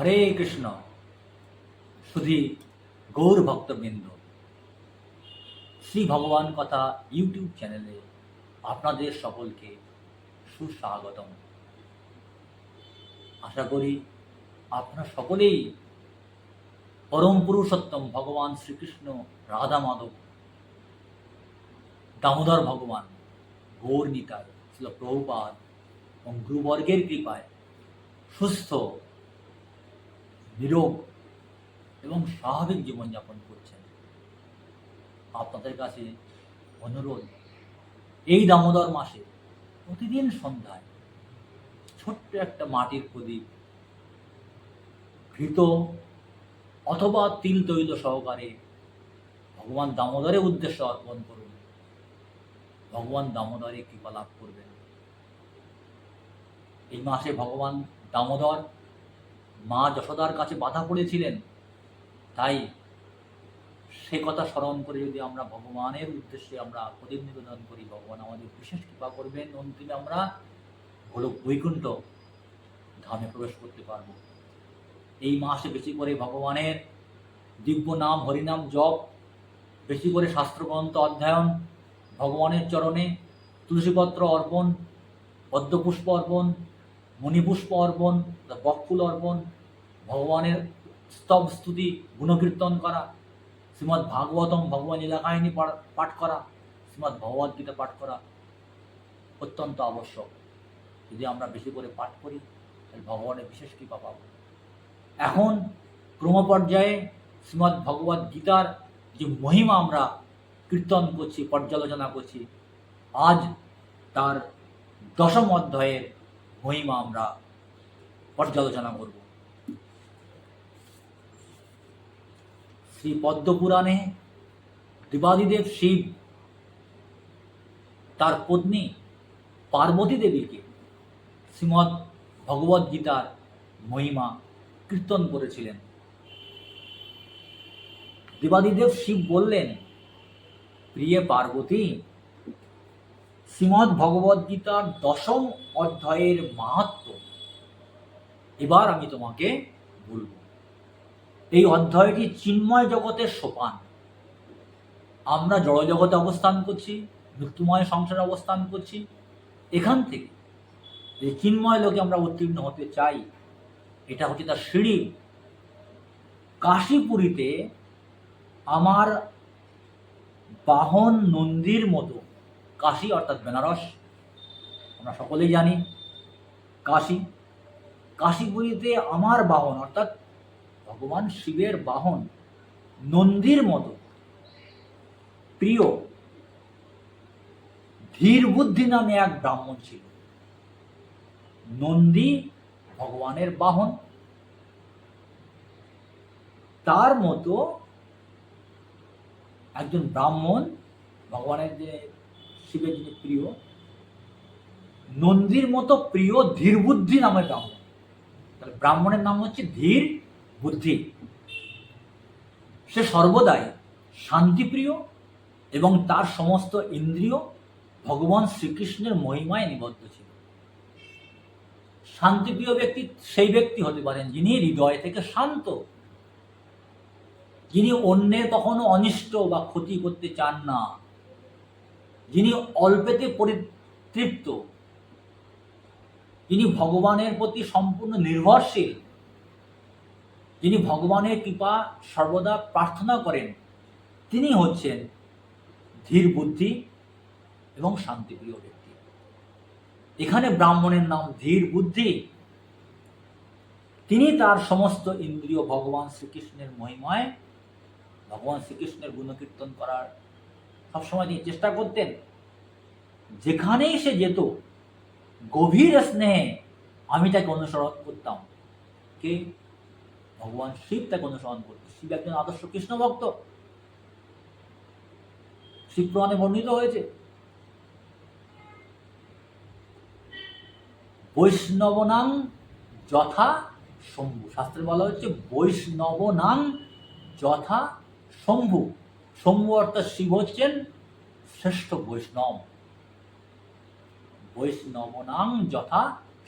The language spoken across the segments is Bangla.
হরে কৃষ্ণ। শুধু গৌর ভক্তবৃন্দ, শ্রী ভগবান কথা ইউটিউব চ্যানেলে আপনাদের সকলকে সুস্বাগতম। আশা করি আপনারা সকলেই পরম পুরুষোত্তম ভগবান শ্রীকৃষ্ণ, রাধা মাধব, দামোদর ভগবান, গৌর নিতাই, শ্রীল প্রভুপাদ এবং গুরুবর্গের কৃপায় সুস্থ, নিরোগ এবং স্বাভাবিক জীবনযাপন করছেন। আপনাদের কাছে অনুরোধ, এই দামোদর মাসে প্রতিদিন সন্ধ্যায় ছোট্ট একটা মাটির প্রদীপ ঘৃত অথবা তিল তৈল সহকারে ভগবান দামোদরের উদ্দেশ্যে অর্পণ করুন। ভগবান দামোদরে কৃপা লাভ করবেন। এই মাসে ভগবান দামোদর মা যশোদার কাছে বাধা পড়েছিলেন, তাই সে কথা স্মরণ করে যদি আমরা ভগবানের উদ্দেশ্যে আমরা প্রদীপ নিবেদন করি, ভগবান আমাদের বিশেষ কৃপা করবেন। অন্তিমে আমরা গোলক বৈকুণ্ঠ ধামে প্রবেশ করতে পারব। এই মাসে বেশি করে ভগবানের দিব্য নাম হরিনাম জপ, বেশি করে শাস্ত্রগ্রন্থ অধ্যয়ন, ভগবানের চরণে তুলসীপত্র অর্পণ, পদ্মপুষ্প অর্পণ, মণিপুষ্প অর্পণ, বকফুল অর্পণ, ভগবানের স্তব স্তুতি গুণকীর্তন করা, শ্রীমদ্ ভাগবতম ভগবান লীলাকাহিনী পাঠ করা, শ্রীমদ্ ভগবদ্গীতা পাঠ করা অত্যন্ত আবশ্যক। যদি আমরা বেশি করে পাঠ করি তাহলে ভগবানের বিশেষ কৃপা পাব। এখন ক্রমপর্যায়ে শ্রীমদ্ ভগবদ্ গীতার যে মহিমা আমরা কীর্তন করছি, পর্যালোচনা করছি, আজ তার দশম অধ্যায়ের মহিমা আমরা পর্যালোচনা করব। শ্রী পদ্মপুরাণে দেবাদিদেব শিব তার পত্নী পার্বতী দেবীকে শ্রীমদ্ ভগবদ্ গীতার মহিমা কীর্তন করেছিলেন। দেবাদিদেব শিব বললেন, প্রিয় পার্বতী, শ্রীমদ্ ভগবদ্ গীতার দশম অধ্যায়ের মাহাত্ম্য এবার আমি তোমাকে বলব। এই অধ্যায়টি চিন্ময় জগতের সোপান। আমরা জড় জগতে অবস্থান করছি, মৃত্যুময় সংসারে অবস্থান করছি। এখান থেকে যে চিন্ময় লোকে আমরা উত্তীর্ণ হতে চাই, এটা হচ্ছে তার সিঁড়ি। কাশীপুরীতে আমার বাহন নন্দীর মতো, কাশী অর্থাৎ বেনারস আমরা সকলেই জানি, কাশীপুরীতে আমার বাহন অর্থাৎ ভগবান শিবের বাহন নন্দীর মতো প্রিয় ধীর বুদ্ধি নামে এক ব্রাহ্মণ ছিল। নন্দী ভগবানের বাহন, তার মতো একজন ব্রাহ্মণ, ভগবানের যে শিবের যিনি প্রিয়, নন্দীর মতো প্রিয় ধীর বুদ্ধি নামের ব্রাহ্মণ। তাহলে ব্রাহ্মণের নাম হচ্ছে ধীর বুদ্ধি। সে সর্বদাই শান্তিপ্রিয় এবং তার সমস্ত ইন্দ্রিয় ভগবান শ্রীকৃষ্ণের মহিমায় নিবদ্ধ ছিল। শান্তিপ্রিয় ব্যক্তি সেই ব্যক্তি হতে পারেন যিনি হৃদয় থেকে শান্ত, যিনি অন্যের কখনো অনিষ্ট বা ক্ষতি করতে চান না, যিনি অল্পেতে পরিতৃপ্ত, যিনি ভগবানের প্রতি সম্পূর্ণ নির্ভরশীল, যিনি ভগবানের কৃপা সর্বদা প্রার্থনা করেন, তিনি হচ্ছেন ধীর বুদ্ধি এবং শান্তিপ্রিয় ব্যক্তি। এখানে ব্রাহ্মণের নাম ধীর বুদ্ধি। তিনি তার সমস্ত ইন্দ্রিয় ভগবান শ্রীকৃষ্ণের মহিমায়, ভগবান শ্রীকৃষ্ণের গুণকীর্তন করার সবসময় তিনি চেষ্টা করতেন। যেখানেই সে যেত, গভীর স্নেহে আমি তাকে অনুসরণ করতাম। কে? ভগবান শিব তাকে অনুসরণ করত। শিব একজন আদর্শ কৃষ্ণ ভক্ত, শিব পুরাণে বর্ণিত হয়েছে। বৈষ্ণবনাং যথা শম্ভু, শাস্ত্রে বলা হচ্ছে বৈষ্ণবনাং যথা শম্ভু। শম্ভু অর্থাৎ শিব হচ্ছেন শ্রেষ্ঠ বৈষ্ণব। বৈষ্ণবনাং যথা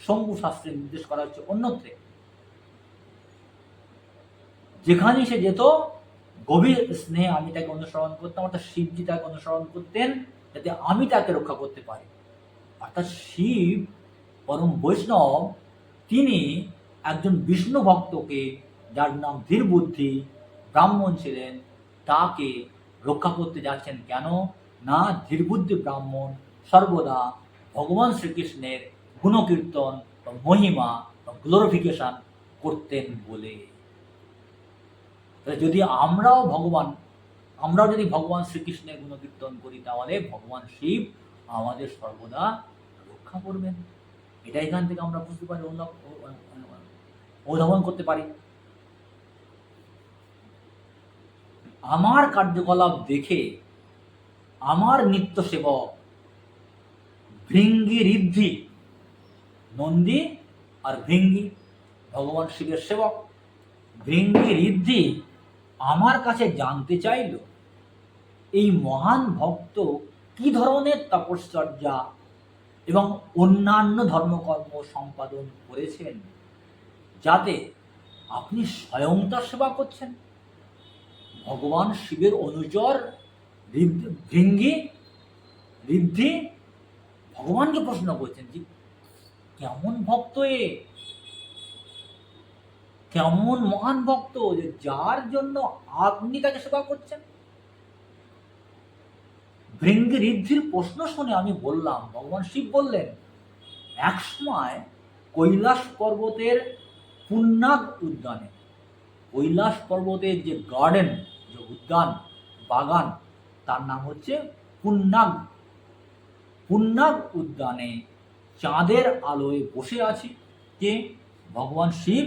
শম্ভু শাস্ত্রে নির্দেশ করা হচ্ছে অন্যত্রে। যেখানেই সে যেত গভীর স্নেহে আমি তাকে অনুসরণ করতাম, অর্থাৎ শিবজি তাকে অনুসরণ করতেন যাতে আমি তাকে রক্ষা করতে পারি। অর্থাৎ শিব পরম বৈষ্ণব তিনি একজন বিষ্ণু ভক্তকে, যার নাম ধীর বুদ্ধি ব্রাহ্মণ ছিলেন, তাকে রক্ষা করতে যাচ্ছেন। কেন না, ধীর বুদ্ধি ব্রাহ্মণ সর্বদা ভগবান শ্রীকৃষ্ণের গুণকীর্তন বা মহিমা বা গ্লোরিফিকেশন করতেন বলে। যদি আমরাও যদি ভগবান শ্রীকৃষ্ণের গুণকীর্তন করি, তাহলে ভগবান শিব আমাদের সর্বদা রক্ষা করবেন। এটা এখান থেকে আমরা বুঝতে পারি, অনুধাবন করতে পারি। আমার কার্যকলাপ দেখে আমার নিত্য সেবক ভৃঙ্গি ঋদ্ধি, নন্দী আর ভৃঙ্গি ভগবান শিবের সেবক, ভৃঙ্গি ঋদ্ধি আমার কাছে জানতে চাইল এই মহান ভক্ত কি ধরনের তপশ্চর্যা এবং অন্যান্য ধর্মকর্ম সম্পাদন করেছেন, যাতে আপনি স্বয়ং তার সেবা করছেন। ভগবান শিবের অনুচর ভৃঙ্গি ঋদ্ধি ভগবানকে প্রশ্ন করছেন যে কেমন ভক্ত এ, কেমন মহান ভক্ত যে যার জন্য আপনি তাকে সেবা করছেন। ভৃঙ্গি ঋদ্ধির প্রশ্ন শুনে আমি বললাম, ভগবান শিব বললেন, এক সময় কৈলাস পর্বতের পুন্নাগ উদ্যানে, কৈলাস পর্বতের যে গার্ডেন, যে উদ্যান বাগান, তার নাম হচ্ছে পুন্নাগ। পুন্নাগ উদ্যানে চাঁদের আলোয় বসে আছি, কে? ভগবান শিব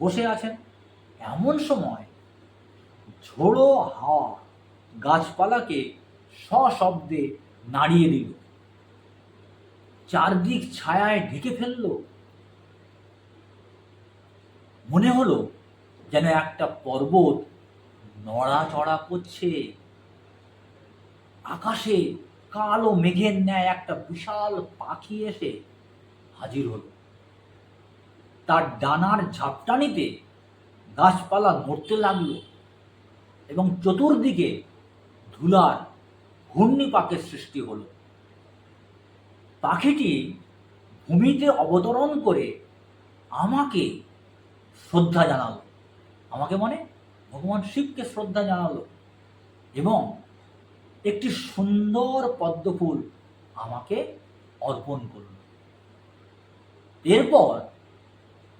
বসে আছেন। এমন সময় ঝোড়ো হাওয়া গাছপালাকে সশব্দে নাড়িয়ে দিল, চারদিক ছায়ায় ঢেকে ফেলল। মনে হলো যেন একটা পর্বত নড়াচড়া করছে। আকাশে কালো মেঘের ন্যায় একটা বিশাল পাখি এসে হাজির হলো। তার ডানার ঝাপটানিতে গাছপালা নড়তে লাগলো এবং চতুর্দিকে ধুলার ঘূর্ণিপাকের সৃষ্টি হলো। পাখিটি ভূমিতে অবতরণ করে আমাকে শ্রদ্ধা জানালো, আমাকে মানে ভগবান শিবকে শ্রদ্ধা জানালো এবং একটি সুন্দর পদ্মফুল আমাকে অর্পণ করল। এরপর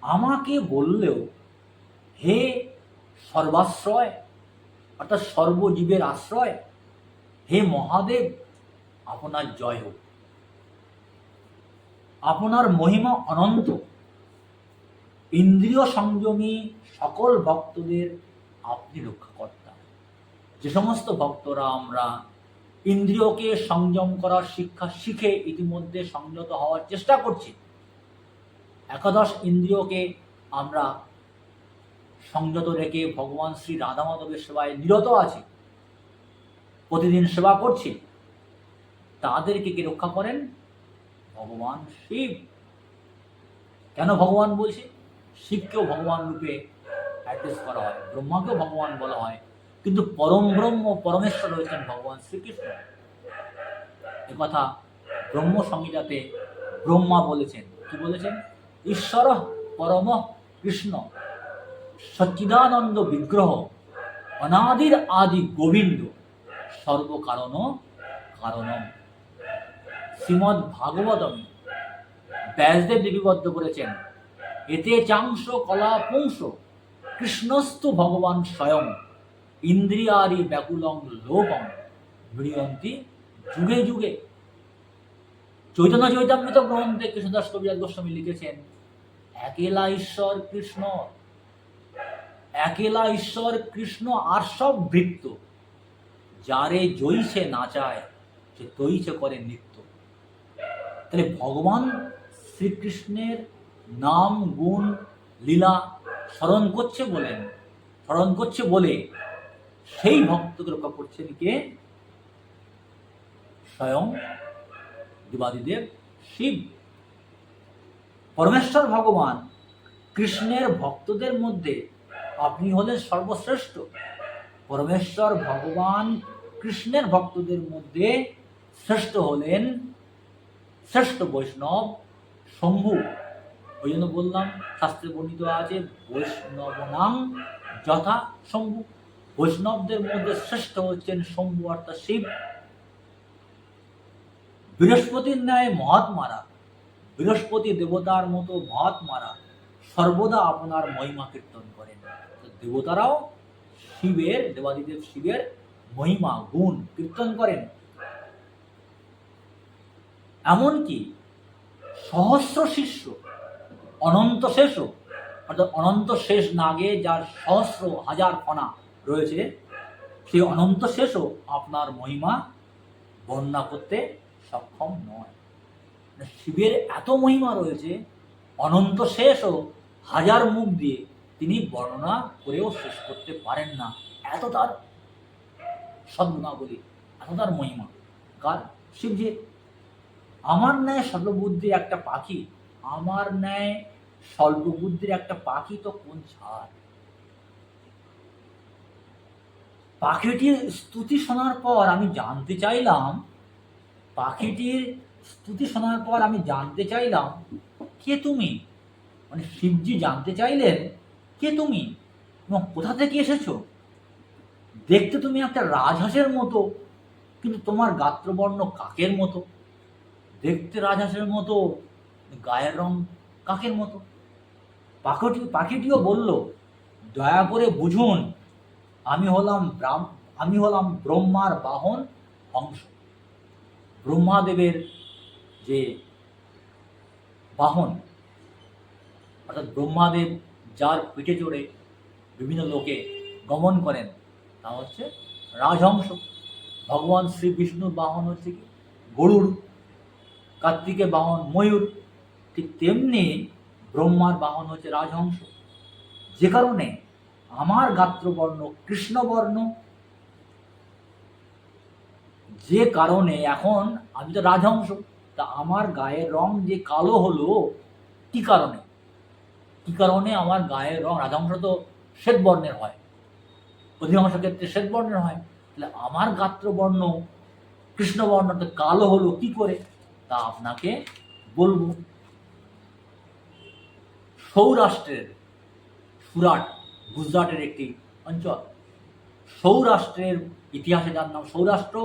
আমাকে বললেও, হে সর্বাশ্রয় অর্থাৎ সর্বজীবের আশ্রয়, হে মহাদেব, আপনার জয় হোক, আপনার মহিমা অনন্ত। ইন্দ্রিয় সংযমী সকল ভক্তদের আপনি রক্ষাকর্তা। যে সমস্ত ভক্তরা আমরা ইন্দ্রিয়কে সংযম করার শিক্ষা শিখে ইতিমধ্যে সংযত হওয়ার চেষ্টা করছি, একাদশ ইন্দ্রিয়কে আমরা সংযত রেখে ভগবান শ্রী রাধা মাধবের সেবায় নিরত আছি, প্রতিদিন সেবা করছি, তাদেরকে কে রক্ষা করেন? ভগবান শিব। কেন ভগবান বলছি? শিবকেও ভগবান রূপে অ্যাড্রেস করা হয়, ব্রহ্মাকেও ভগবান বলা হয়, কিন্তু পরম ব্রহ্ম পরমেশ্বর হয়েছেন ভগবান শ্রীকৃষ্ণ। একথা ব্রহ্ম সংহিতাতে ব্রহ্মা বলেছেন। কি বলেছেন? ঈশ্বর পরম কৃষ্ণ সচ্চিদানন্দ বিগ্রহ অনাদির আদি গোবিন্দ সর্বকারণ কারণম। শ্রীমদ্ ভাগবতম ব্যাসদেব লিপিবদ্ধ করেছেন, এতে চাংশ কলা পুংস কৃষ্ণস্তু ভগবান স্বয়ং ইন্দ্রিয়ারি ব্যাকুলং লোকং মৃয়ন্তি যুগে যুগে। চৈতন্য চৈতামৃত গ্রন্থে কৃষ্ণদাস কবিরাজ গোস্বামী লিখেছেন, একেলা ঈশ্বর কৃষ্ণ, একেলা ঈশ্বর কৃষ্ণ আর সব ভৃত্য, যারে জয়ীছে নাচায় সে তৈছে করে নিত্য। তাহলে ভগবান শ্রীকৃষ্ণের নাম গুণ লীলা স্মরণ করছে বলে সেই ভক্তকে রক্ষা করছেন কে? স্বয়ং দেবাদিদেব শিব। পরমেশ্বর ভগবান কৃষ্ণের ভক্তদের মধ্যে আপনি হলেন সর্বশ্রেষ্ঠ। পরমেশ্বর ভগবান কৃষ্ণের ভক্তদের মধ্যে শ্রেষ্ঠ হলেন শ্রেষ্ঠ বৈষ্ণব শম্ভু। ওই জন্য বললাম, শাস্ত্রে বর্ণিত আছে বৈষ্ণবনাং যথা শম্ভু। বৈষ্ণবদের মধ্যে শ্রেষ্ঠ হচ্ছেন শম্ভু অর্থাৎ শিব। বৃহস্পতির ন্যায় মহাত্মারা, বৃহস্পতি দেবতার মতো মহাত্মারা সর্বদা আপনার মহিমা কীর্তন করেন। দেবতারাও শিবের, দেবাদিদেব শিবের মহিমা গুণ কীর্তন করেন। এমনকি সহস্র শিষ্য অনন্ত শেষও, অর্থাৎ অনন্ত শেষ নাগে যার সহস্র হাজার ফণা রয়েছে, সেই অনন্ত শেষও আপনার মহিমা বর্ণনা করতে সক্ষম নয়। শিবের এত মহিমা রয়েছে, অনন্ত শেষও হাজার মুখ দিয়ে তিনি বর্ণনা করেও শেষ করতে পারেন না। এত তার সদ্গুণাবলী, এত তার মহিমা। কার? শিবজির। আমার ন্যায় স্বল্পবুদ্ধির একটা পাখি, আমার ন্যায় স্বল্প বুদ্ধির একটা পাখি তো কোন ছাড়। পাখিটির স্তুতি শোনার পর আমি জানতে চাইলাম, পাখিটির স্তুতি শোনার পর আমি জানতে চাইলাম, কে তুমি? মানে শিবজি জানতে চাইলেন, কে তুমি এবং কোথা থেকে এসেছো? দেখতে তুমি একটা রাজহাঁসের মতো, কিন্তু তোমার গাত্রবর্ণ কাকের মতো। দেখতে রাজহাঁসের মতো, গায়ের রং কাকের মতো। পাখিটিও বলল, দয়া করে বুঝুন, আমি হলাম ব্রহ্মার বাহন হংস। ব্রহ্মাদেবের যে বাহন, অর্থাৎ ব্রহ্মাদেব যার পিঠে চড়ে বিভিন্ন লোকে গমন করেন, তা হচ্ছে রাজহংস। ভগবান শ্রী বিষ্ণুর বাহন হচ্ছে কি গরুড়, কার্তিকের বাহন ময়ূর, ঠিক তেমনি ব্রহ্মার বাহন হচ্ছে রাজহংস। যে কারণে আমার গাত্রবর্ণ কৃষ্ণবর্ণ, যে কারণে এখন আমি তো রাজহংস, তা আমার গায়ের রং যে কালো হলো, কি কারণে? কি কারণে আমার গায়ের রং? রাজহংস তো শ্বেত বর্ণের হয়, অধিকাংশ ক্ষেত্রে শ্বেত বর্ণের হয়, তাহলে আমার গাত্রবর্ণ কৃষ্ণবর্ণটা কালো হলো কি করে? তা আপনাকে বলবো। সৌরাষ্ট্রের সুরাট, গুজরাটের একটি অঞ্চল, সৌরাষ্ট্রের ইতিহাসে যার নাম সৌরাষ্ট্র,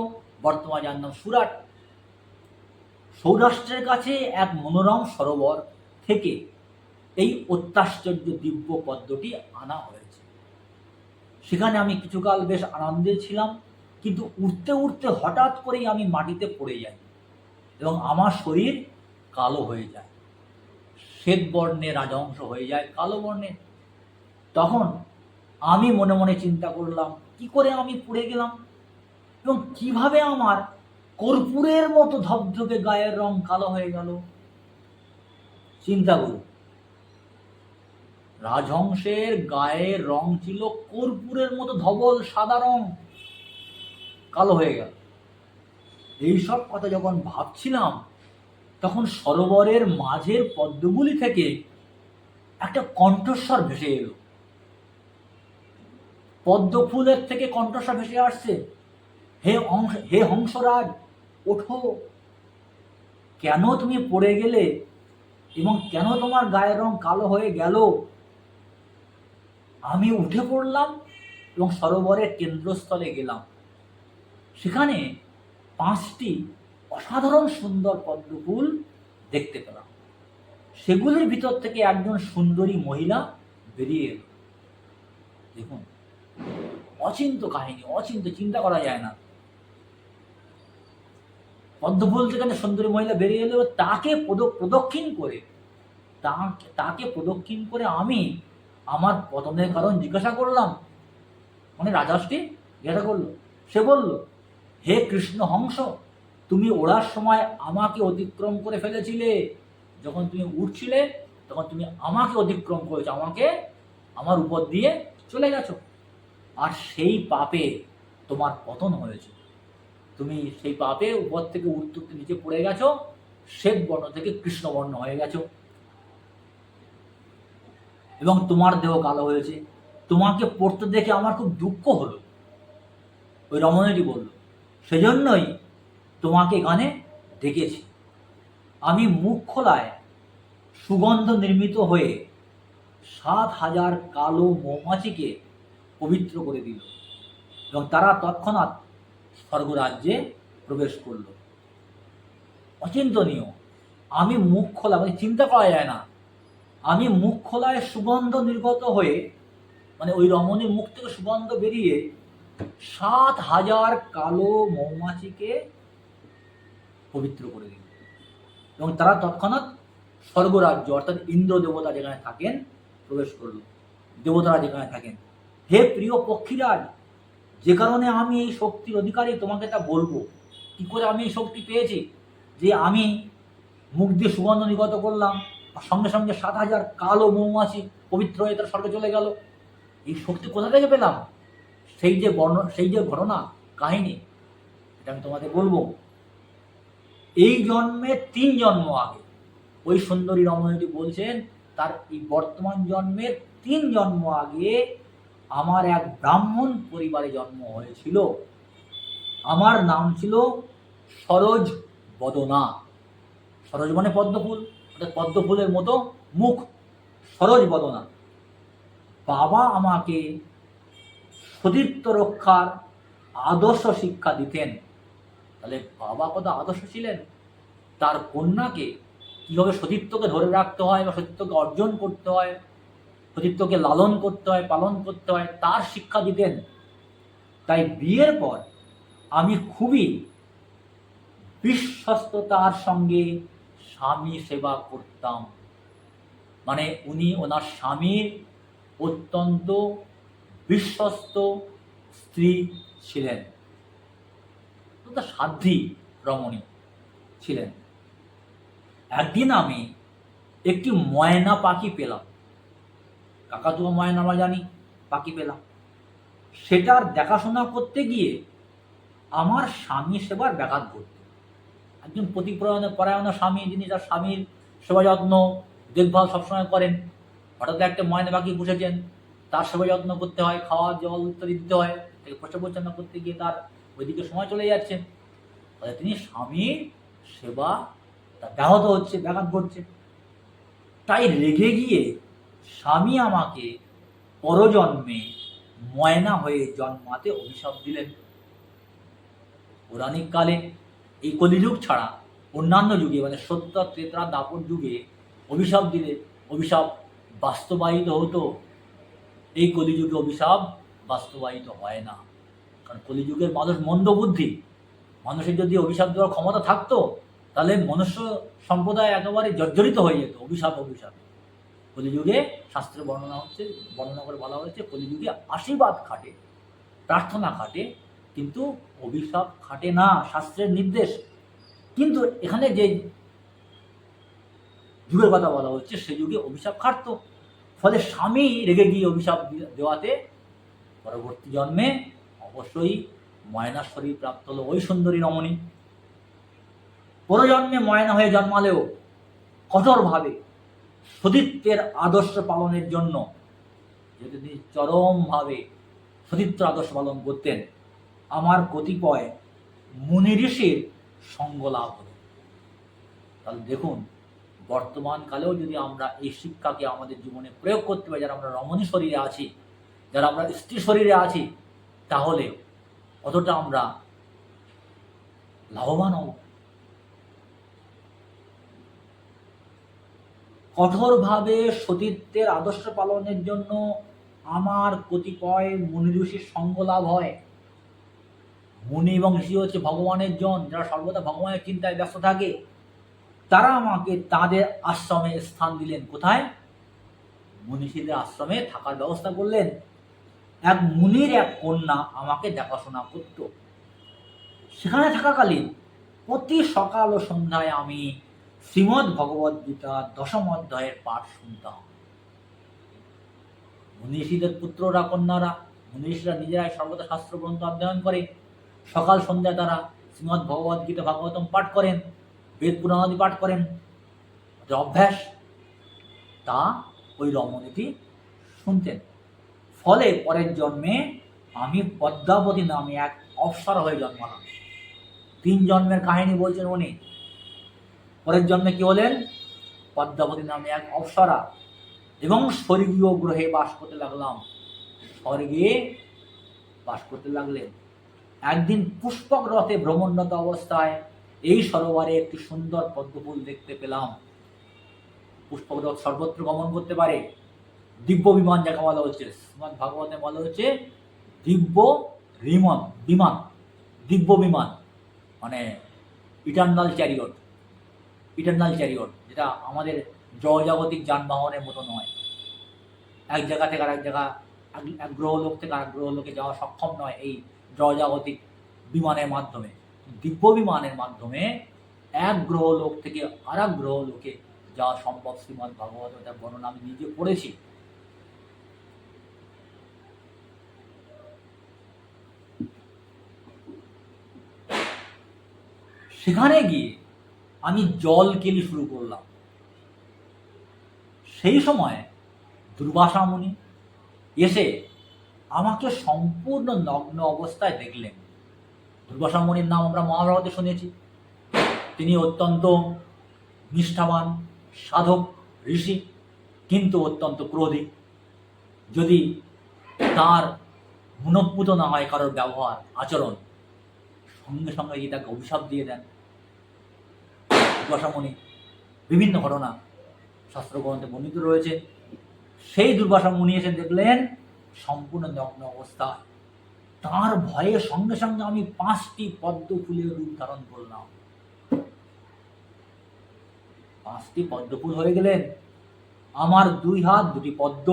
বর্তমানে যার নাম সুরাট। সৌরাষ্ট্রের কাছে এক মনোরম সরোবর থেকে এই অত্যাশ্চর্য দিব্য পদ্মটি আনা হয়েছে। সেখানে আমি কিছুকাল বেশ আনন্দে ছিলাম, কিন্তু উঠতে উঠতে হঠাৎ করেই আমি মাটিতে পড়ে যাই এবং আমার শরীর কালো হয়ে যায়, শ্বেত বর্ণের রাজহংস হয়ে যায় কালো বর্ণের। তখন আমি মনে মনে চিন্তা করলাম, কি করে আমি পড়ে গেলাম এবং কিভাবে আমার কর্পূরের মতো ধবধবে গায়ের রং কালো হয়ে গেল। চিন্তা করুন, রাজহংসের গায়ের রং ছিল কর্পূরের মতো ধবল সাদা রং, কালো হয়ে গেল। এইসব কথা যখন ভাবছিলাম, তখন সরোবরের মাঝের পদ্মগুলি থেকে একটা কণ্ঠস্বর ভেসে এলো। পদ্ম ফুলের থেকে কণ্ঠস্বর ভেসে আসছে, হে হংসরাজ, ওঠো, কেন তুমি পড়ে গেলে এবং কেন তোমার গায়ের রং কালো হয়ে গেল? আমি উঠে পড়লাম এবং সরোবরের কেন্দ্রস্থলে গেলাম। সেখানে 5টি অসাধারণ সুন্দর পদ্মফুল দেখতে পেলাম। সেগুলির ভিতর থেকে একজন সুন্দরী মহিলা বেরিয়ে এলো। দেখুন, অচিন্ত কাহিনী, অচিন্ত, চিন্তা করা যায় না। পদ্মফুল থেকে সুন্দরী মহিলা বেরিয়ে এলো, তাকে প্রদক্ষিণ করে আমি আমার পতনের কারণ জিজ্ঞাসা করলাম। মানে রাজহাঁসটি জিজ্ঞাসা করলো, সে বলল, হে কৃষ্ণ হংস, তুমি ওড়ার সময় আমাকে অতিক্রম করে ফেলেছিলে। যখন তুমি উঠছিলে তখন তুমি আমাকে অতিক্রম করেছো, আমার উপর দিয়ে চলে গেছো, আর সেই পাপে তোমার পতন হয়েছে। তুমি সেই পাপে উপর থেকে উঠতে উঠতে নিচে পড়ে গেছো, শ্বেত বর্ণ থেকে কৃষ্ণবর্ণ হয়ে গেছো এবং তোমার দেহ কালো হয়েছে। তোমাকে পড়তে দেখে আমার খুব দুঃখ হলো। ওই রমণীটি বলল, সেজন্যই তোমাকে এখানে ডেকেছি। আমি মুখ খোলায় সুগন্ধ নির্মিত হয়ে 7,000 কালো মৌমাছিকে পবিত্র করে দিল এবং তারা তৎক্ষণাৎ স্বর্গরাজ্যে প্রবেশ করল। অচিন্তনীয়। আমি মুখ খোলা, মানে চিন্তা করা যায় না, আমি মুখ খোলায় সুগন্ধ নির্গত হয়ে, মানে ওই রমণীর মুখ থেকে সুগন্ধ বেরিয়ে 7,000 কালো মৌমাছিকে পবিত্র করে দিল এবং তারা তৎক্ষণাৎ স্বর্গরাজ্য অর্থাৎ ইন্দ্র দেবতা যেখানে থাকেন প্রবেশ করল, দেবতারা যেখানে থাকেন। হে প্রিয় পক্ষীরাজ, যে কারণে আমি এই শক্তির অধিকারী তোমাকে তা বলবো। কি করে আমি এই শক্তি পেয়েছি? যে আমি মুখ দিয়ে সুগন্ধ নির্গত করলাম, আর সঙ্গে সঙ্গে 7,000 কালো মৌমাছি পবিত্র হয়ে তার স্বর্গে চলে গেল। এই শক্তি কোথা থেকে পেলাম? সেই যে ঘটনা, কাহিনী, এটা আমি তোমাদের বলবো। এই জন্মে 3 জন্ম আগে, ওই সুন্দরী রমণীটি বলছেন, তার এই বর্তমান জন্মের 3 জন্ম আগে আমার এক ব্রাহ্মণ পরিবারে জন্ম হয়েছিল। আমার নাম ছিল সরোজ বদনা। সরোজ মানে পদ্মফুল, অর্থাৎ পদ্মফুলের মতো মুখ, সরোজ বদনা। বাবা আমাকে সতীত্ব রক্ষার আদর্শ শিক্ষা দিতেন। তাহলে বাবা কত আদর্শ ছিলেন! তার কন্যাকে কীভাবে সতীত্বকে ধরে রাখতে হয় বা সতীত্বকে অর্জন করতে হয়, সতীত্বকে লালন করতে হয়, পালন করতে হয়, তার শিক্ষা দিতেন। তাই বিয়ের পর আমি খুবই বিশ্বস্ততার সঙ্গে স্বামী সেবা করতাম। মানে উনি ওনার স্বামীর অত্যন্ত বিশ্বস্ত স্ত্রী ছিলেন, সাধ্বী রমণী ছিলেন। একদিন আমি একটি ময়না পাখি পেলাম, কাকাতুয়া ময়না আমরা জানি, পাখি পেলাম। সেটার দেখাশোনা করতে গিয়ে আমার স্বামী সেবার ব্যাঘাত ঘটত। একজন পরায়ণ স্বামী, যিনি তার স্বামীর সেবা যত্ন দেখভাল সবসময় করেন, হঠাৎ একটা ময়না পাখি পুষেছেন, তার সেবা যত্ন করতে হয়, খাওয়া জল ইত্যাদি দিতে হয়, তাকে পরিষ্কার পরিচ্ছন্ন করতে গিয়ে তার ওইদিকে সময় চলে যাচ্ছে। তাহলে তিনি স্বামীর সেবা ব্যাহত হচ্ছে, ব্যাঘাত ঘটছে। তাই রেগে গিয়ে স্বামী আমাকে পরজন্মে ময়না হয়ে জন্মাতে অভিশাপ দিলেন। পৌরাণিক কালে, এই কলিযুগ ছাড়া অন্যান্য যুগে, মানে সত্য, ত্রেতা, দাপর যুগে অভিশাপ দিলে অভিশাপ বাস্তবায়িত হতো। এই কলিযুগে অভিশাপ বাস্তবায়িত হয় না, কারণ কলিযুগের মানুষ মন্দবুদ্ধি। মানুষের যদি অভিশাপ দেওয়ার ক্ষমতা থাকতো, তাহলে মনুষ্য সম্প্রদায় একেবারে জর্জরিত হয়ে যেত অভিশাপ। কলিযুগে শাস্ত্রে বর্ণনা করে বলা হয়েছে, কলিযুগে আশীর্বাদ খাটে, প্রার্থনা খাটে, কিন্তু অভিশাপ খাটে না, শাস্ত্রের নির্দেশ। কিন্তু এখানে যে যুগের কথা বলা হচ্ছে, সে যুগে অভিশাপ খাটতো। ফলে স্বামী রেগে গিয়ে অভিশাপ দেওয়াতে পরবর্তী জন্মে অবশ্যই ময়নার শরীর প্রাপ্ত হলো ওই সুন্দরী রমণী। পরজন্মে ময়না হয়ে জন্মালেও কঠোরভাবে সতীত্বের আদর্শ পালনের জন্য, যদি তিনি চরমভাবে সতীত্ব আদর্শ পালন করতেন, আমার কতিপয় মুনি ঋষির সঙ্গ লাভ হতো। তাহলে দেখুন, বর্তমান কালেও যদি আমরা এই শিক্ষাকে আমাদের জীবনে প্রয়োগ করতে পারি, যারা আমরা রমণী শরীরে আছি, যারা আমরা স্ত্রী শরীরে আছি, তাহলে কতটা আমরা লাভবান হব। কঠোরভাবে সতীত্বের আদর্শ পালনের জন্য আমার কতিপয় মুনি ঋষির সঙ্গ লাভ হয়। মুনি এবং ঋষি হচ্ছে ভগবানের জন, যারা সর্বদা ভগবানের চিন্তায় ব্যস্ত থাকে। তারা আমাকে তাদের আশ্রমে স্থান দিলেন। কোথায়? মনীষীদের আশ্রমে থাকার ব্যবস্থা করলেন। এক মুনির এক কন্যা আমাকে দেখাশোনা করত। সেখানে থাকাকালীন প্রতি সকাল ও সন্ধ্যায় আমি শ্রীমদ্ ভগবদ্ গীতার 10ম অধ্যায়ের পাঠ শুনতাম। মনীষীদের পুত্ররা, কন্যারা, মনীষীরা নিজেরাই সর্বদা শাস্ত্র গ্রন্থ অধ্যয়ন করে সকাল সন্ধ্যায় তারা শ্রীমদ্ ভগবদ্ গীতা, ভাগবতম পাঠ করেন, বেদ পুরাণাদি পাঠ করেন। অভ্যাস তা ওই রমণীটি শুনতেন। ফলে পরের জন্মে আমি পদ্মাবতী নামে এক অপ্সরা হয়ে জন্মালাম। 3 জন্মের কাহিনী বলছেন উনি। পরের জন্মে কি হলেন? পদ্মাবতী নামে এক অপ্সরা, এবং স্বর্গীয় গ্রহে বাস করতে লাগলাম। স্বর্গে বাস করতে লাগলেন। একদিন পুষ্পক রথে ভ্রমণরত অবস্থায় এই সরোবরে একটি সুন্দর পদ্মফুল দেখতে পেলাম। পুষ্পক রথ সর্বত্র গমন করতে পারে। দিব্য বিমান যাকে বলা হচ্ছে, শ্রীমদ্ ভাগবতে বলা হচ্ছে দিব্য বিমান। দিব্য বিমান মানে ইটার্নাল চ্যারিয়ট, যেটা আমাদের জগজাগতিক যানবাহনের মতো নয়। এক জায়গা থেকে আরেক জায়গা, এক গ্রহলোক থেকে আরেক গ্রহলোকে যাওয়া সক্ষম নয় এই জগজাগতিক বিমানের মাধ্যমে। দিব্য বিমানের মাধ্যমে এক গ্রহলোক থেকে আরেক গ্রহলোকে যাওয়া সম্ভব। শ্রীমদ্ ভাগবত তার বর্ণনা আমি নিজে পড়েছি। সেখানে গিয়ে আমি জল কেলি শুরু করলাম। সেই সময় দুর্বাসা মুনি এসে আমাকে সম্পূর্ণ নগ্ন অবস্থায় দেখলেন। দুর্বাসা মুনির নাম আমরা মহাভারতে শুনেছি। তিনি অত্যন্ত নিষ্ঠাবান সাধক ঋষি, কিন্তু অত্যন্ত ক্রোধী। যদি তার মনোপুত না হয় কারোর ব্যবহার আচরণ, সঙ্গে সঙ্গে তাকে অভিশাপ দিয়ে দেন। দুর্বাসা মুনি, বিভিন্ন ঘটনা শাস্ত্রগ্রন্থে বর্ণিত রয়েছে। সেই দুর্বাসা মুনি এসে দেখলেন সম্পূর্ণ নগ্ন অবস্থায়। তার ভয়ে সঙ্গে সঙ্গে আমি 5টি পদ্ম ফুলের রূপ ধারণ করলাম। 5টি পদ্ম ফুল হয়ে গেলেন। আমার 2 হাত 2টি পদ্ম,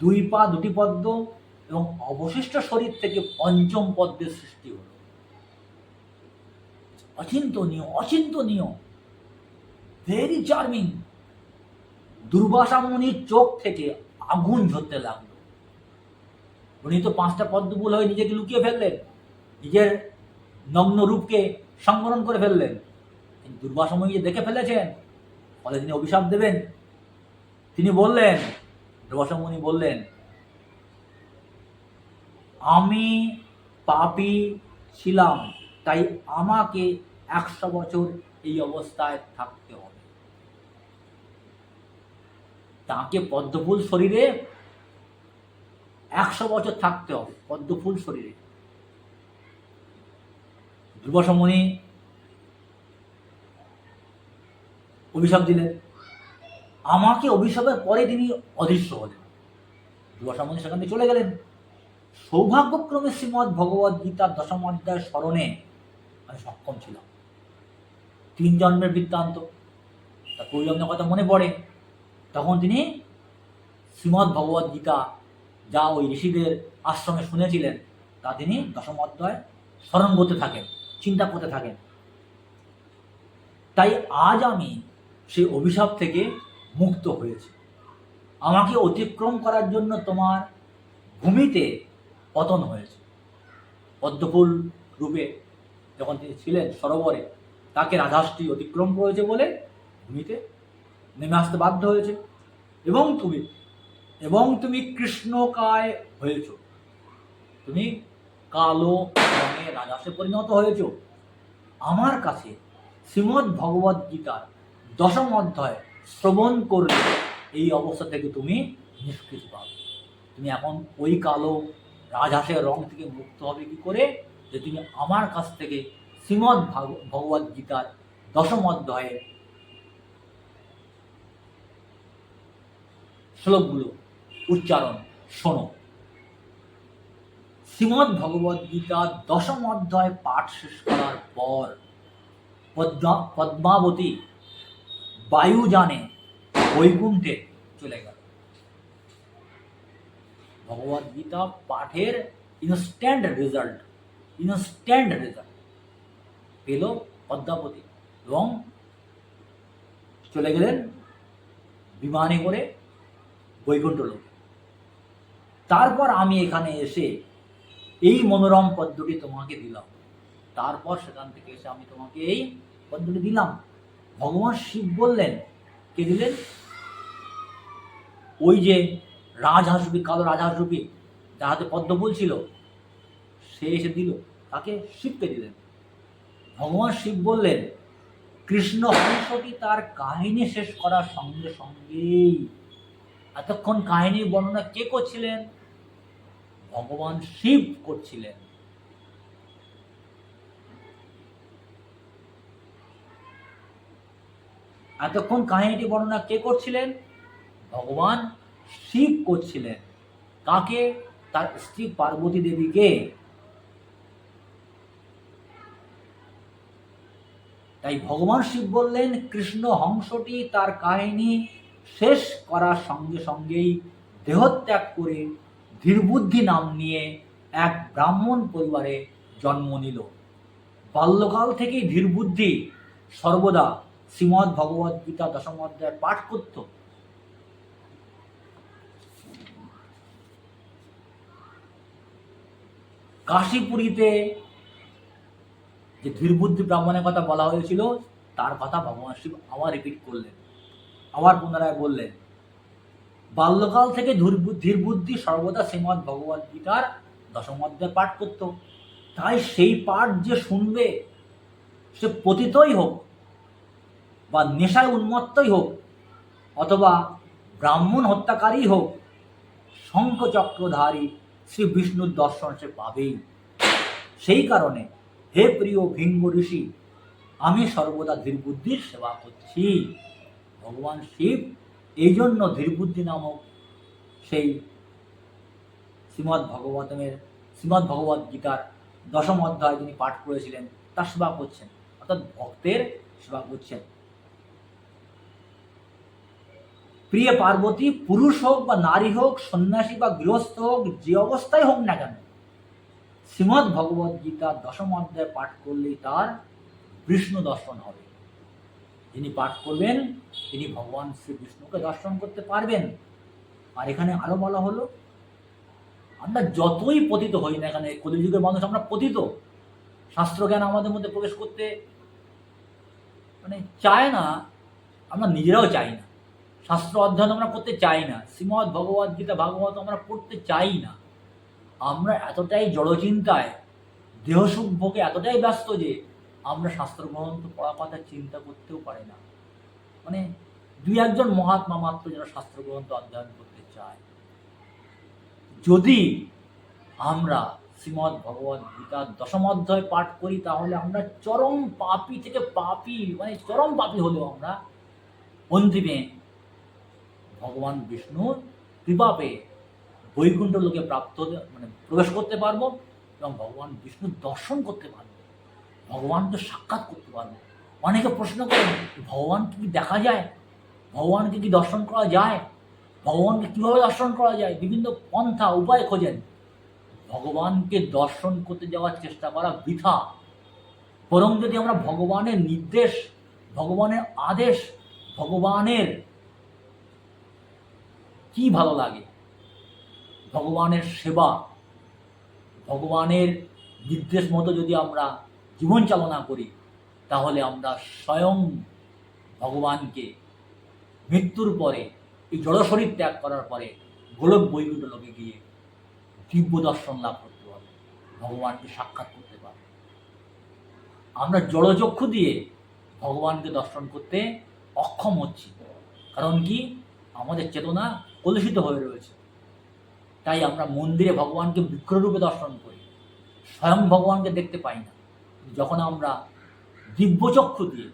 2 পা 2টি পদ্ম, এবং অবশিষ্ট শরীর থেকে 5ম পদ্মের সৃষ্টি হল। অচিন্তনীয়, ভেরি চার্মিং। দুর্বাসা মুনির চোখ থেকে আগুন ঝরতে লাগলো। উনি তো 5টা পদ্মফুল হয়ে নিজেকে লুকিয়ে ফেললেন, নিজের নগ্ন রূপকে সংবরণ করে ফেললেন। দুর্বাসা মুনি দেখে ফেলেছেন, ফলে তিনি অভিশাপ দেবেন। তিনি বললেন, দুর্বাসা মুনি বললেন, আমি পাপী ছিলাম, তাই আমাকে 100 বছর এই অবস্থায় থাকতে হবে। তাকে পদ্মফুল শরীরে 100 বছর থাকতে হবে, পদ্মফুল শরীরে। দুর্বাসা মুনি অভিশাপ দিলেন। আমাকে অভিশাপের পরে তিনি অদৃশ্য হলেন। দুর্বাসা মুনি সেখান থেকে চলে গেলেন। সৌভাগ্যক্রমে শ্রীমদ্ ভগবদ্ গীতার 10ম অধ্যায় স্মরণে আমি সক্ষম ছিলাম। 3 জন্মের বৃত্তান্ত, তার পূর্বজন্মের কথা মনে পড়ে। তখন তিনি শ্রীমদ্ ভগবদ্ গীতা যা ওই ঋষিদের আশ্রমে শুনেছিলেন তা তিনি 10ম অধ্যায় স্মরণ করতে থাকেন, চিন্তা করতে থাকেন। তাই আজ আমি সেই অভিশাপ থেকে মুক্ত হয়েছি। আমাকে অতিক্রম করার জন্য তোমার ভূমিতে পতন হয়েছে। পদ্মফুল রূপে যখন তিনি ছিলেন সরোবরে, তাকে রাধাশ্রী অতিক্রম করেছে বলে ভূমিতে নেমে আসতে বাধ্য হয়েছে। এবং তুমি কৃষ্ণকায় হয়েছ। তুমি কালো রঙে রাজহাঁসে পরিণত হয়েছ। আমার কাছে শ্রীমদ্ ভগবদ্ গীতার 10ম অধ্যায় শ্রবণ করলে এই অবস্থা থেকে তুমি নিষ্কৃতি পাবে। তুমি এখন ওই কালো রাজহাঁসের রং থেকে মুক্ত হবে কি করে? যে তুমি আমার কাছ থেকে শ্রীমদ্ ভগবদ্ গীতার 10ম অধ্যায়ের শ্লোকগুলো উচ্চারণ শোনো। শ্রীমদ্ ভগবদ্ গীতার 10ম অধ্যায় পাঠ শেষ করার পর পদ্মাবতী বায়ুযানে বৈকুণ্ঠে চলে গেল। ভগবদ্ গীতা পাঠের ইনস্ট্যান্ট রেজাল্ট পেল পদ্মাবতী, এবং চলে গেলেন বিমানে করে বৈকুণ্ঠ লোকে। তারপর আমি এখানে এসে এই মনোরম পদ্মটি তোমাকে দিলাম। তারপর সেখান থেকে এসে আমি তোমাকে এই পদ্মটি দিলাম। ভগবান শিব বললেন, কে দিলেন? ওই যে রাজহাঁসরূপী, কালো রাজহাঁসরূপী, যার হাতে পদ্মফুল ছিল, সে এসে দিল, তাকে শিবকে দিলেন। ভগবান শিব বললেন, কৃষ্ণ হংসটি তার কাহিনী শেষ করার সঙ্গে সঙ্গেই, এতক্ষণ কাহিনীর বর্ণনা কে করছিলেন? ভগবান শিব করছিলেন। এতক্ষণ কাহিনীটি বর্ণনা কে করছিলেন? ভগবান শিব করছিলেন। কাকে? তার স্ত্রী পার্বতী দেবীকে। তাই ভগবান শিব বললেন, কৃষ্ণ হংসটি তার কাহিনী শেষ করার সঙ্গে সঙ্গেই দেহত্যাগ করে ধীরবুদ্ধি নাম নিয়ে এক ব্রাহ্মণ পরিবারে জন্ম নিল। বাল্যকাল থেকেই ধীরবুদ্ধি সর্বদা শ্রীমদ্ ভগবদ্ গীতা দশম অধ্যায় পাঠ করত। কাশীপুরীতে যে ধীরবুদ্ধি ব্রাহ্মণের কথা বলা হয়েছিল, তার কথা ভগবান শিব আবার রিপিট করলেন, আবার পুনরায় বললেন। বাল্যকাল থেকে ধীরবুদ্ধি সর্বদা শ্রীমদ্ ভগবদ্ গীতার দশম অধ্যায় পাঠ করত। তাই সেই পাঠ যে শুনবে, সে পতিতই হোক বা নেশায় উন্মত্তই হোক অথবা ব্রাহ্মণ হত্যাকারী হোক, শঙ্খচক্রধারী শ্রী বিষ্ণুর দর্শন সে পাবেই। সেই কারণে হে প্রিয় ভিঙ্গ ঋষি, আমি সর্বদা ধীরবুদ্ধির সেবা করছি। ভগবান শিব এই জন্য ধীরবুদ্ধি নামক সেই শ্রীমদ্ ভগবদ্ গীতার দশম অধ্যায় যিনি পাঠ করেছিলেন, তার সেবা করছেন, অর্থাৎ ভক্তের সেবা করছেন। প্রিয় পার্বতী, পুরুষ হোক বা নারী হোক, সন্ন্যাসী বা গৃহস্থ হোক, যে অবস্থায় হোক না কেন, শ্রীমদ্ ভগবদ্ গীতার দশম অধ্যায় পাঠ করলেই তার বিষ্ণু দর্শন হবে। যিনি পাঠ করবেন তিনি ভগবান শ্রী বিষ্ণুকে দর্শন করতে পারবেন। আর এখানে আরো বলা হলো, আমরা যতই পতিত হই না কেন, কলিযুগের মানুষ আমরা পতিত, শাস্ত্রজ্ঞান আমাদের মধ্যে প্রবেশ করতে চায় না, আমরা নিজেরাও চাই না, শাস্ত্র অধ্যয়ন আমরা করতে চাই না, শ্রীমদ্ ভগবদ্ গীতা ভাগবত আমরা পড়তে চাই না। আমরা এতটাই জড়চিন্তায়, দেহসুখ ভোগে এতটাই ব্যস্ত যে আমরা শাস্ত্র গ্রন্থ পড়ার কথা চিন্তা করতেও পারি না। দুই একজন মহাত্মা মাত্র যারা শাস্ত্র গ্রন্থ অধ্যয়ন করতে চায়। যদি আমরা শ্রীমদ্ ভগবদ্ গীতার দশম অধ্যায় পাঠ করি, তাহলে আমরা চরম পাপী থেকে পাপী, চরম পাপী হলেও আমরা অন্তিমে ভগবান বিষ্ণুর কৃপা পেয়ে বৈকুণ্ঠ লোকে প্রবেশ করতে পারবো এবং ভগবান বিষ্ণুর দর্শন করতে পারবো, ভগবানকে সাক্ষাৎ করতে পারবো। অনেকে প্রশ্ন করেন, ভগবানকে কি দেখা যায়, ভগবানকে কি দর্শন করা যায়, ভগবানকে কিভাবে দর্শন করা যায়, বিভিন্ন পন্থা উপায় খোঁজেন। ভগবানকে দর্শন করতে যাওয়ার চেষ্টা করা বৃথা। বরং যদি আমরা ভগবানের নির্দেশ, ভগবানের আদেশ, ভগবানের কি ভালো লাগে, ভগবানের সেবা, ভগবানের নির্দেশ মতো যদি আমরা জীবন চালনা করি, তাহলে আমরা স্বয়ং ভগবানকে মৃত্যুর পরে, এই জড় শরীর ত্যাগ করার পরে গোলক বৈকুণ্ঠ লোকে গিয়ে দিব্য দর্শন লাভ করতে পারবো, ভগবানকে সাক্ষাৎ করতে পারবো। আমরা জড়চক্ষু দিয়ে ভগবানকে দর্শন করতে অক্ষম হচ্ছি। কারণ কি? আমাদের চেতনা কলুষিত হয়ে রয়েছে। তাই আমরা মন্দিরে ভগবানকে বিগ্রহরূপে দর্শন করি, স্বয়ং ভগবানকে দেখতে পাই না। যখন আমরা দিব্যচক্ষু দিয়ে,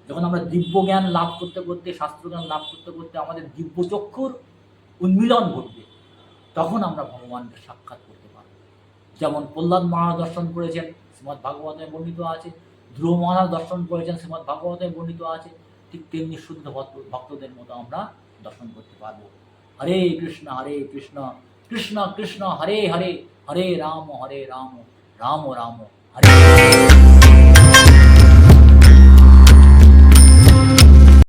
যখন আমরা দিব্য জ্ঞান লাভ করতে করতে, শাস্ত্রজ্ঞান লাভ করতে করতে আমাদের দিব্যচক্ষুর উন্মিলন ঘটবে, তখন আমরা ভগবানকে সাক্ষাৎ করতে পারব। যেমন প্রহ্লাদ মহারাজ দর্শন করেছেন, শ্রীমদ্ ভাগবতে বর্ণিত আছে, ধ্রুব মহারাজ দর্শন করেছেন, শ্রীমদ্ ভাগবতে বর্ণিত আছে। ঠিক তেমনি শুদ্ধ ভক্তদের মতো আমরা দর্শন করতে পারব। হরে কৃষ্ণ কৃষ্ণ কৃষ্ণ হরে হরে, হরে রাম রাম রাম হরে।